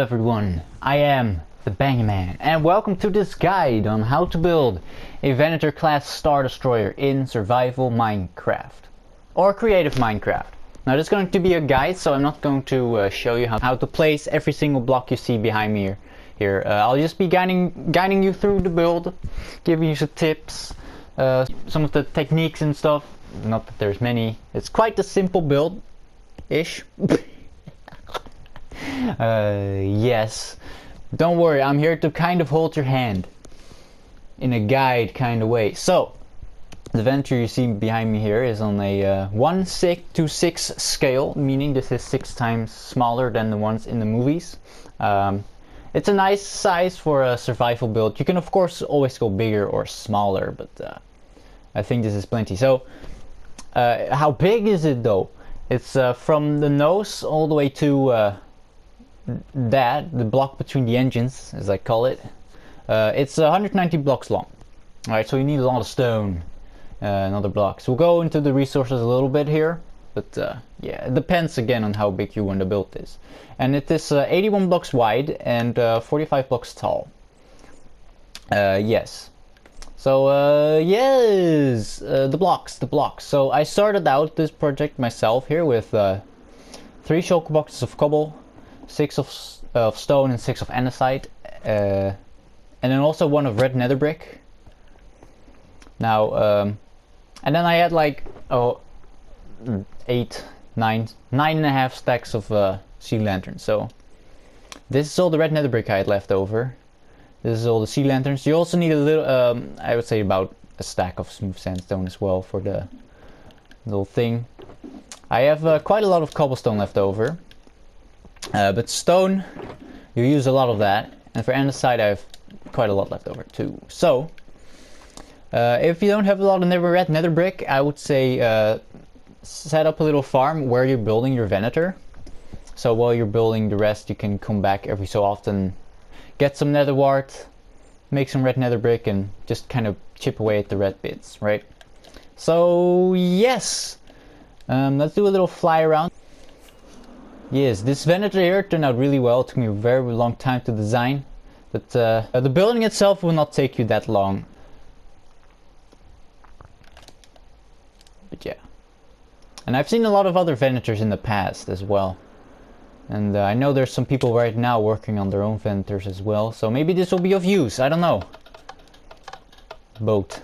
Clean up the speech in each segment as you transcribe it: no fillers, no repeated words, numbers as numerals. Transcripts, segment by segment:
everyone, I am the Bang Man, and welcome to this guide on how to build a Venator class Star Destroyer in survival Minecraft or creative Minecraft. Now this is going to be a guide, so I'm not going to show you how to place every single block you see behind me here. I'll just be guiding you through the build, giving you some tips, some of the techniques and stuff. Not that there's many. It's quite a simple build-ish. Yes, don't worry, I'm here to kind of hold your hand in a guide kind of way. So the Venator you see behind me here is on a 1:6 scale, meaning this is 6 times smaller than the ones in the movies. It's a nice size for a survival build. You can of course always go bigger or smaller, but I think this is plenty. So how big is it though? It's from the nose all the way to the block between the engines, as I call it. It's 190 blocks long. Alright, so you need a lot of stone and other blocks. We'll go into the resources a little bit here, but yeah, it depends again on how big you want to build this. And it is 81 blocks wide and 45 blocks tall. Yes. So yes, the blocks. So I started out this project myself here with 3 shulkerboxes of cobble, 6 of stone and 6 of andesite, and then also 1 of red NetherBrick. Now, and then I had like 9.5 stacks of sea lanterns. So this is all the red NetherBrick I had left over. This is all the sea lanterns. You also need a little, I would say about a stack of smooth sandstone as well for the little thing. I have quite a lot of cobblestone left over. But stone, you use a lot of that, and for andesite I have quite a lot left over too. So, if you don't have a lot of red netherbrick, I would say set up a little farm where you're building your Venator. So while you're building the rest, you can come back every so often, get some nether wart, make some red netherbrick, and just kind of chip away at the red bits, right? So yes, let's do a little fly around. Yes, this Venator here turned out really well. It took me a very long time to design, but the building itself will not take you that long. But yeah, and I've seen a lot of other Venators in the past as well, and I know there's some people right now working on their own Venators as well, so maybe this will be of use, I don't know. Boat.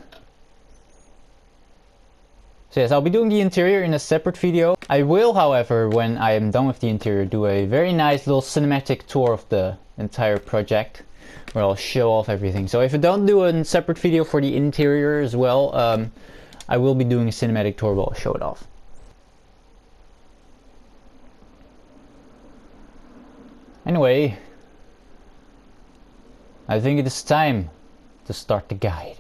So yes, I'll be doing the interior in a separate video. I will, however, when I am done with the interior, do a very nice little cinematic tour of the entire project, where I'll show off everything. So if I don't do a separate video for the interior as well, I will be doing a cinematic tour where I'll show it off. Anyway, I think it is time to start the guide.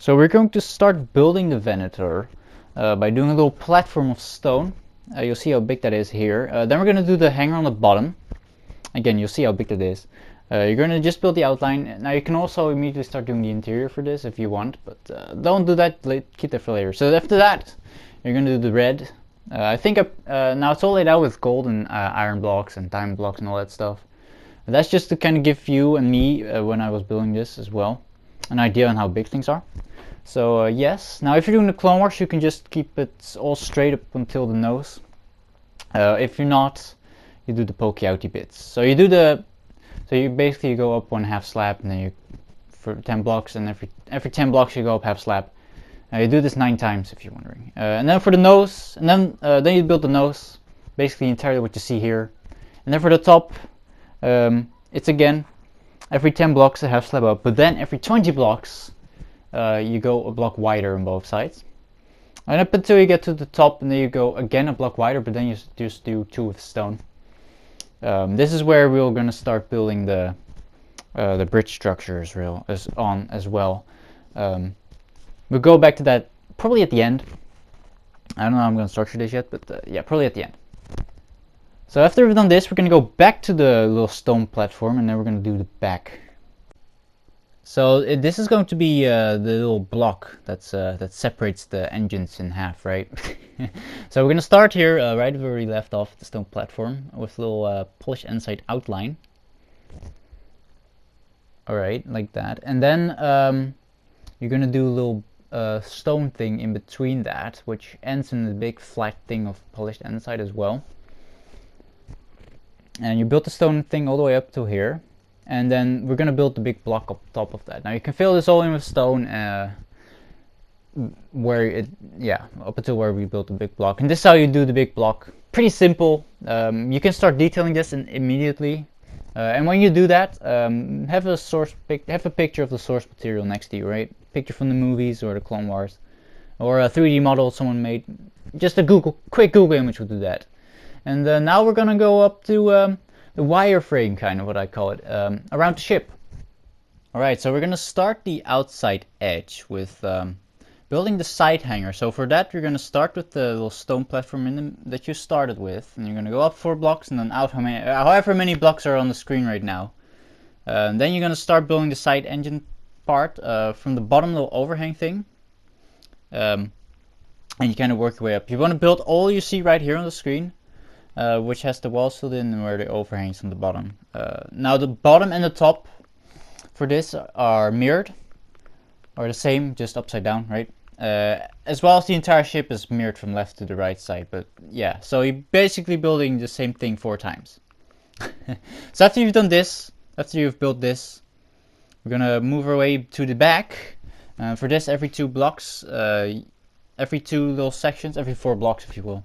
So we're going to start building the Venator by doing a little platform of stone. You'll see how big that is here. Then we're going to do the hanger on the bottom. Again, you'll see how big that is. You're going to just build the outline. Now you can also immediately start doing the interior for this if you want, but don't do that, keep that for later. So after that, you're going to do the red. I think now it's all laid out with gold and iron blocks and diamond blocks and all that stuff. And that's just to kind of give you and me, when I was building this as well, an idea on how big things are. So yes, now if you're doing the Clone Wars, you can just keep it all straight up until the nose. If you're not, you do the pokey outy bits. So you do you basically go up 1/2 slab, and then you for 10 blocks, and every 10 blocks you go up half slab. You do this 9 times if you're wondering. And then for the nose, and then you build the nose, basically entirely what you see here. And then for the top, it's again every 10 blocks a half slab up, but then every 20 blocks you go a block wider on both sides, and up until you get to the top, and then you go again a block wider, but then you just do 2 with stone. This is where we're going to start building the bridge structures as well. We'll go back to that probably at the end. I don't know how I'm going to structure this yet, but yeah, probably at the end. So after we've done this, we're going to go back to the little stone platform, and then we're going to do the back. So this is going to be the little block that separates the engines in half, right? So we're gonna start here right where we left off, the stone platform, with a little polished andesite outline. All right, like that, and then you're gonna do a little stone thing in between that, which ends in a big flat thing of polished andesite as well. And you build the stone thing all the way up to here, and then we're gonna build the big block up top of that. Now you can fill this all in with stone up until where we built the big block, and this is how you do the big block. Pretty simple. You can start detailing this immediately, and when you do that, have a picture of the source material next to you, right? Picture from the movies or the Clone Wars, or a 3D model someone made. Just a quick Google image will do that. And now we're gonna go up to the wireframe, kind of what I call it, around the ship. Alright, so we're gonna start the outside edge with building the side hanger. So for that you're gonna start with the little stone platform that you started with, and you're gonna go up 4 blocks and then out however many blocks are on the screen right now. Then you're gonna start building the side engine part from the bottom little overhang thing. And you kind of work your way up. You want to build all you see right here on the screen, which has the walls filled in and where the overhangs on the bottom. Now the bottom and the top for this are mirrored, or the same, just upside down, right? As well as the entire ship is mirrored from left to the right side, but yeah, so you're basically building the same thing 4 times. So after you've done this, after you've built this, we're gonna move our way to the back. For this, every 2 blocks, every 2 little sections, every 4 blocks if you will,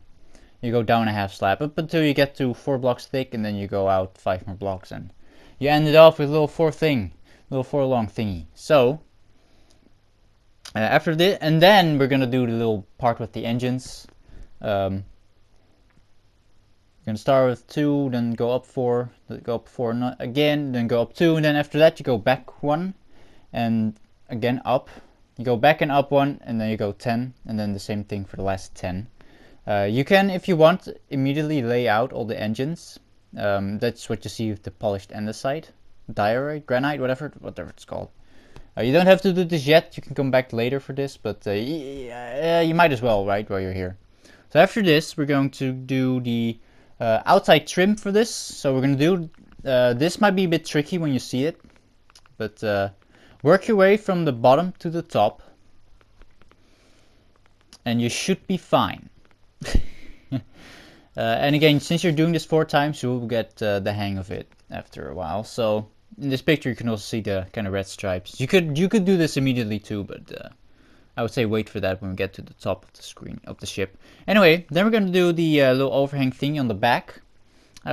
you go down a half slab up until you get to 4 blocks thick, and then you go out 5 more blocks, and you end it off with a little 4 long thingy. So after this, and then we're gonna do the little part with the engines. You're gonna start with 2, then go up 4, again, then go up 2, and then after that you go back 1, and again up. You go back and up 1, and then you go 10, and then the same thing for the last 10. You can, if you want, immediately lay out all the engines. That's what you see with the polished andesite, diorite, granite, whatever it's called. You don't have to do this yet. You can come back later for this, but you might as well, right, while you're here. So after this, we're going to do the outside trim for this. So we're going to do, this might be a bit tricky when you see it, but work your way from the bottom to the top, and you should be fine. And again, since you're doing this 4 times, you'll get the hang of it after a while. So in this picture, you can also see the kind of red stripes. You could do this immediately too, but I would say wait for that when we get to the top of the screen of the ship. Anyway, then we're going to do the little overhang thing on the back.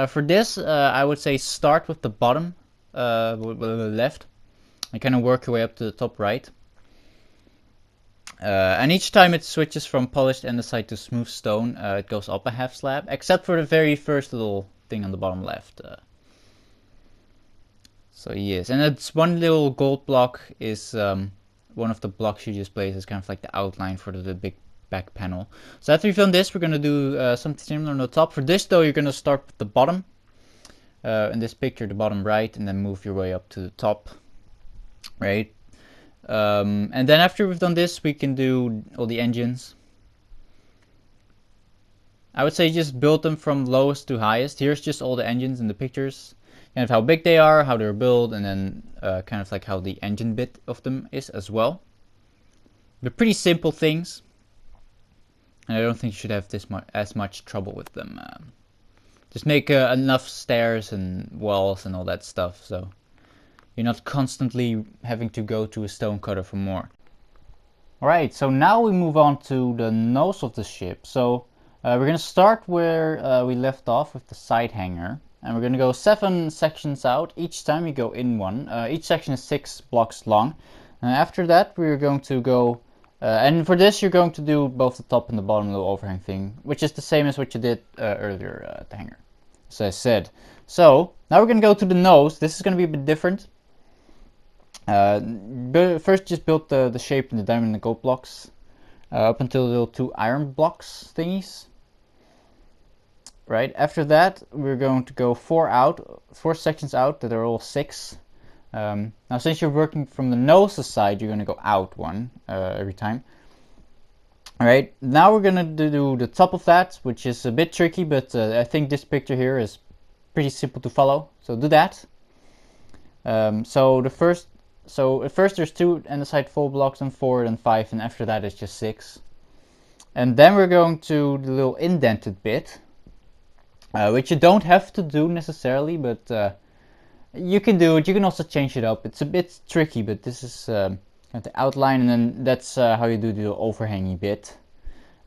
For this, I would say start with the bottom left, and kind of work your way up to the top right. And each time it switches from polished andesite to smooth stone, it goes up a half slab, except for the very first little thing on the bottom left. So yes, and it's one little gold block is one of the blocks you just placed as kind of like the outline for the big back panel. So after you've done this, we're going to do something similar on the top. For this though, you're going to start with the bottom, in this picture the bottom right, and then move your way up to the top, right? And then after we've done this, we can do all the engines. I would say just build them from lowest to highest. Here's just all the engines in the pictures, kind of how big they are, how they're built, and then kind of like how the engine bit of them is as well. They're pretty simple things, and I don't think you should have as much trouble with them. Just make enough stairs and walls and all that stuff, so you're not constantly having to go to a stone cutter for more. Alright, so now we move on to the nose of the ship. So we're going to start where we left off with the side hanger. And we're going to go 7 sections out. Each time we go in 1. Each section is 6 blocks long. After that we're going to go, and for this you're going to do both the top and the bottom little overhang thing, which is the same as what you did earlier at the hanger, as I said. So now we're going to go to the nose. This is going to be a bit different. First just build the shape and the diamond and the gold blocks up until the little 2 iron blocks thingies. Right, after that we're going to go 4 sections out that are all 6 Now since you're working from the nose side, you're going to go out one every time. Alright, now we're going to do the top of that, which is a bit tricky, but I think this picture here is pretty simple to follow. So do that. So at first there's 2 andesite full blocks, and 4, and 5, and after that it's just 6. And then we're going to the little indented bit, which you don't have to do necessarily, but you can do it. You can also change it up. It's a bit tricky, but this is the outline, and then that's how you do the overhangy bit.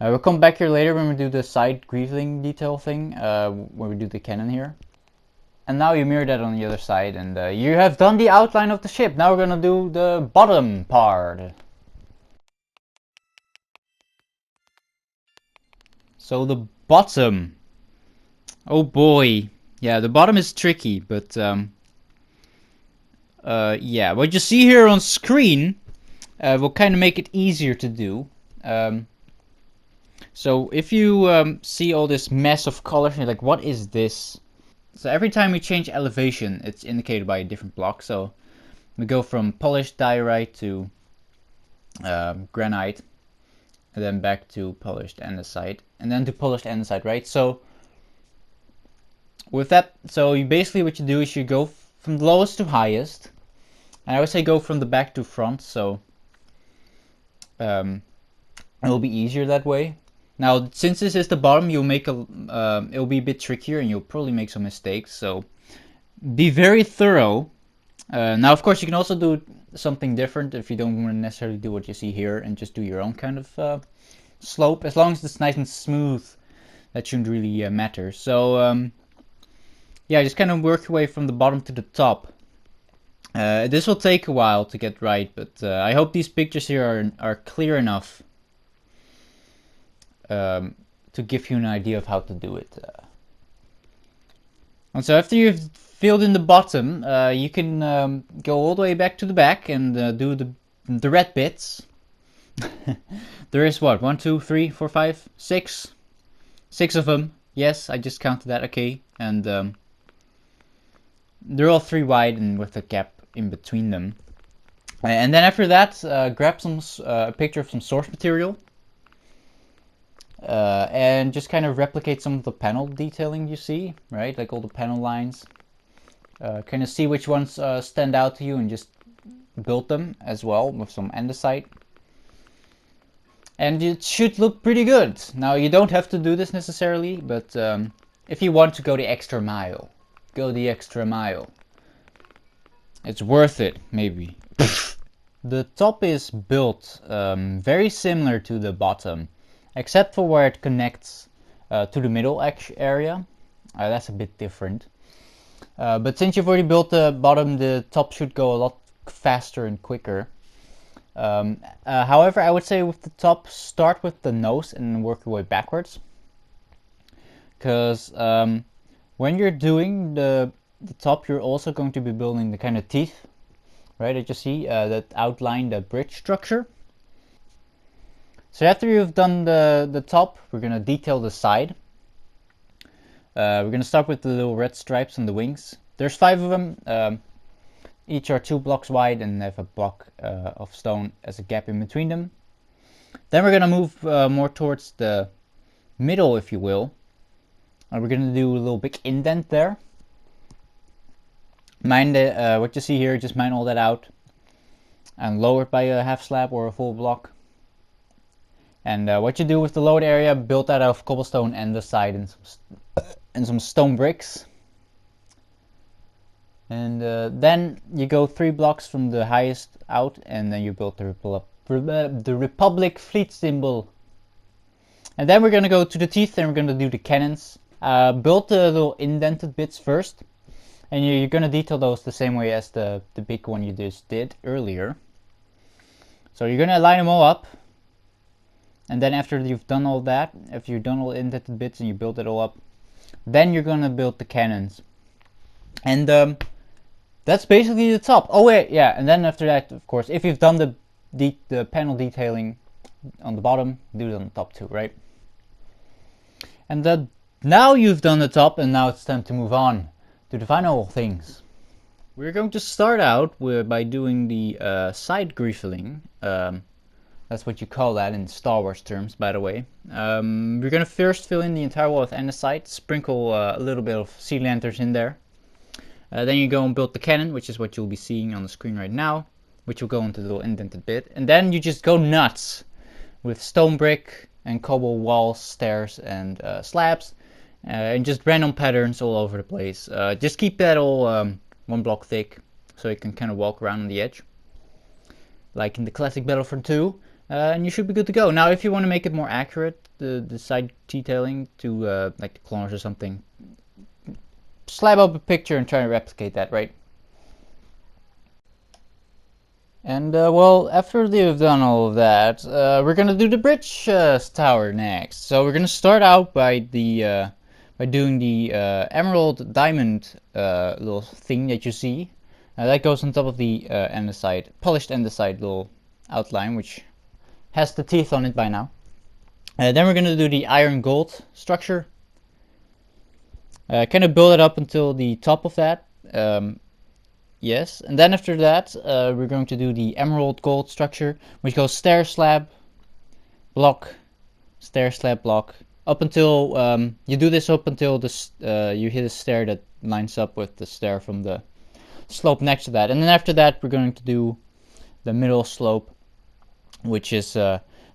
We'll come back here later when we do the side greaving detail thing, when we do the cannon here. And now you mirror that on the other side, and you have done the outline of the ship. Now we're gonna do the bottom part. So the bottom. Oh boy. Yeah, the bottom is tricky, but yeah, what you see here on screen will kind of make it easier to do. So if you see all this mess of colors, you're like, what is this? So every time we change elevation, it's indicated by a different block. So we go from polished diorite to granite, and then back to polished andesite, and then to polished andesite, right? So with that, so you basically what you do is you go from the lowest to highest, and I would say go from the back to front, so it'll be easier that way. Now, since this is the bottom, you'll make it'll be a bit trickier, and you'll probably make some mistakes. So be very thorough. Now, of course, you can also do something different if you don't want to necessarily do what you see here, and just do your own kind of slope. As long as it's nice and smooth, that shouldn't really matter. So yeah, just kind of work your way from the bottom to the top. This will take a while to get right, but I hope these pictures here are clear enough to give you an idea of how to do it. And so after you've filled in the bottom, you can go all the way back to the back and do the red bits. There is what? 1, 2, 3, 4, 5, 6. 6 of them. Yes, I just counted that. Okay, and they're all 3 wide and with a gap in between them. And then after that, grab a picture of some source material. And just kind of replicate some of the panel detailing you see, right? Like all the panel lines. Kind of see which ones stand out to you and just build them as well with some andesite. And it should look pretty good. Now, you don't have to do this necessarily, but if you want to go the extra mile, go the extra mile. It's worth it, maybe. The top is built very similar to the bottom, except for where it connects to the middle area. That's a bit different. But since you've already built the bottom, the top should go a lot faster and quicker. However, I would say with the top, start with the nose and work your way backwards. Because when you're doing the top, you're also going to be building the kind of teeth, right, that you see that outline the bridge structure. So after you've done the top, we're going to detail the side. We're going to start with the little red stripes on the wings. There's 5 of them. Each are 2 blocks wide and have a block of stone as a gap in between them. Then we're going to move more towards the middle, if you will. And we're going to do a little big indent there. Mine what you see here, just mine all that out. And lower it by a half slab or a full block. And what you do with the lowered area, build that out of cobblestone and the side and some stone bricks. And then you go 3 blocks from the highest out, and then you build the Republic fleet symbol. And then we're going to go to the teeth, and we're going to do the cannons. Build the little indented bits first, and you're going to detail those the same way as the big one you just did earlier. So you're going to line them all up. And then after you've done all that, after you've done all the indented bits and you build it all up, then you're going to build the cannons. And that's basically the top. Oh wait, yeah, and then after that, of course, if you've done the panel detailing on the bottom, do it on the top too, right? And now you've done the top, and now it's time to move on to the final things. We're going to start out by doing the side griefeling. That's what you call that in Star Wars terms, by the way. We're going to first fill in the entire wall with andesite, sprinkle a little bit of sea lanterns in there. Then you go and build the cannon, which is what you'll be seeing on the screen right now, which will go into the little indented bit. And then you just go nuts with stone brick and cobble walls, stairs, and slabs, and just random patterns all over the place. Just keep that all 1 block thick, so you can kind of walk around on the edge, like in the classic Battlefront 2, and you should be good to go. Now, if you want to make it more accurate, the side detailing to like the corners or something, slab up a picture and try to replicate that, right? And well, after you've done all of that, we're gonna do the bridge tower next. So we're gonna start out by doing the emerald diamond little thing that you see. That goes on top of the andesite, polished andesite little outline, which has the teeth on it by now. Then we're gonna do the iron gold structure. Kind of build it up until the top of that. Yes, and then after that, we're going to do the emerald gold structure, which goes stair slab, block, stair slab, block, up until you do this up until this you hit a stair that lines up with the stair from the slope next to that. And then after that, we're going to do the middle slope, which is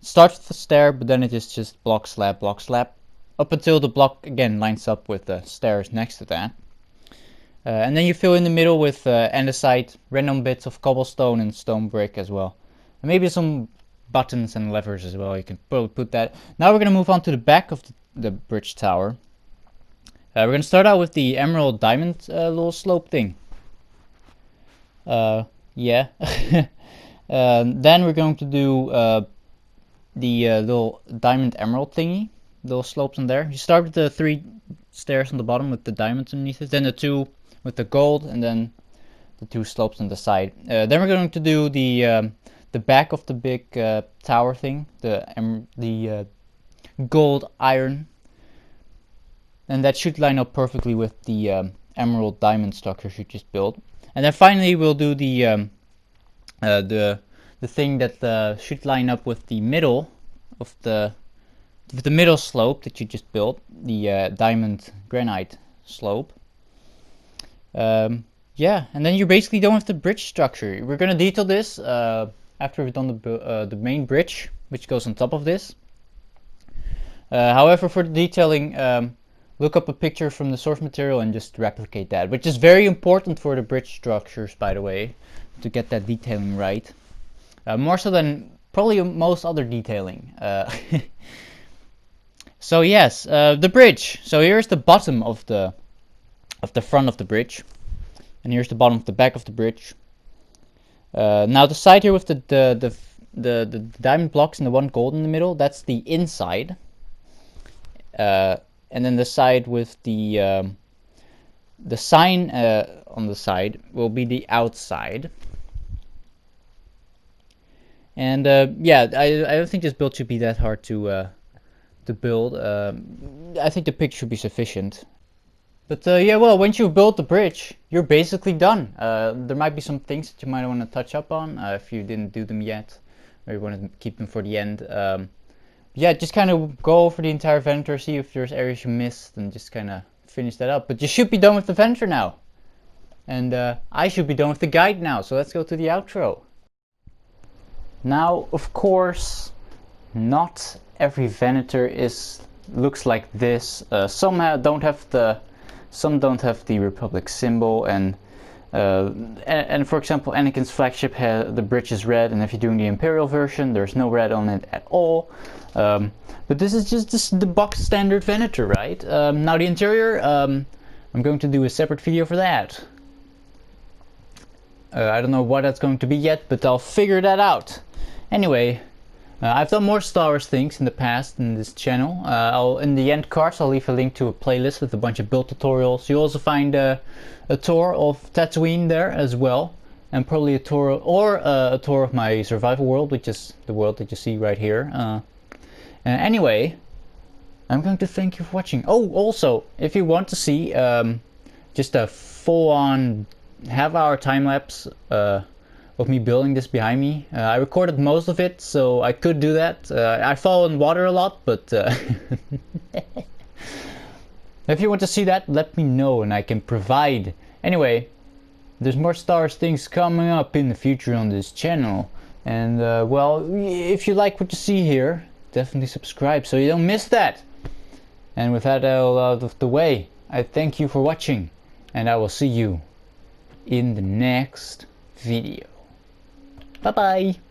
starts with the stair, but then it is just block slab, up until the block again lines up with the stairs next to that. And then you fill in the middle with andesite, random bits of cobblestone and stone brick as well. And maybe some buttons and levers as well. You can probably put that. Now we're going to move on to the back of the bridge tower. We're going to start out with the emerald diamond little slope thing. Yeah. Then we're going to do the little diamond emerald thingy. Little slopes on there. You start with the 3 stairs on the bottom with the diamonds underneath it. Then the 2 with the gold, and then the 2 slopes on the side. Then we're going to do the back of the big tower thing, the gold iron, and that should line up perfectly with the emerald diamond structure you just built. And then finally we'll do the thing that should line up with the middle of the middle slope that you just built, the diamond granite slope. Yeah, and then you're basically done with the bridge structure. We're gonna detail this after we've done the main bridge, which goes on top of this. However, for the detailing, look up a picture from the source material and just replicate that, which is very important for the bridge structures, by the way, to get that detailing right. More so than probably most other detailing. So yes, the bridge. So here's the bottom of the front of the bridge, and here's the bottom of the back of the bridge. Now the side here with the diamond blocks and the 1 gold in the middle, that's the inside. And then the side with the sign on the side will be the outside. And yeah, I don't think this build should be that hard to build. I think the picture should be sufficient. But yeah, well, once you've built the bridge, you're basically done. There might be some things that you might want to touch up on if you didn't do them yet, or you want to keep them for the end. Yeah, just kind of go over the entire Venator, see if there's areas you missed, and just kind of finish that up. But you should be done with the Venator now. And I should be done with the guide now, so let's go to the outro. Now, of course, not every Venator looks like this. Some don't have the Republic symbol, and for example, Anakin's flagship the bridge is red, and if you're doing the Imperial version, there's no red on it at all. But this is just the box standard Venator, right? Now the interior, I'm going to do a separate video for that. I don't know what that's going to be yet, but I'll figure that out. Anyway, I've done more Star Wars things in the past in this channel. In the end cards, I'll leave a link to a playlist with a bunch of build tutorials. You'll also find a tour of Tatooine there as well, and probably a tour of my survival world, which is the world that you see right here. Anyway, I'm going to thank you for watching. Oh, also, if you want to see just a full-on half-hour time lapse of me building this behind me. I recorded most of it, so I could do that. I fall in water a lot, but if you want to see that, let me know and I can provide. Anyway, there's more Star Wars things coming up in the future on this channel. And well, if you like what you see here, definitely subscribe so you don't miss that. And with that all out of the way, I thank you for watching, and I will see you in the next video. Bye bye!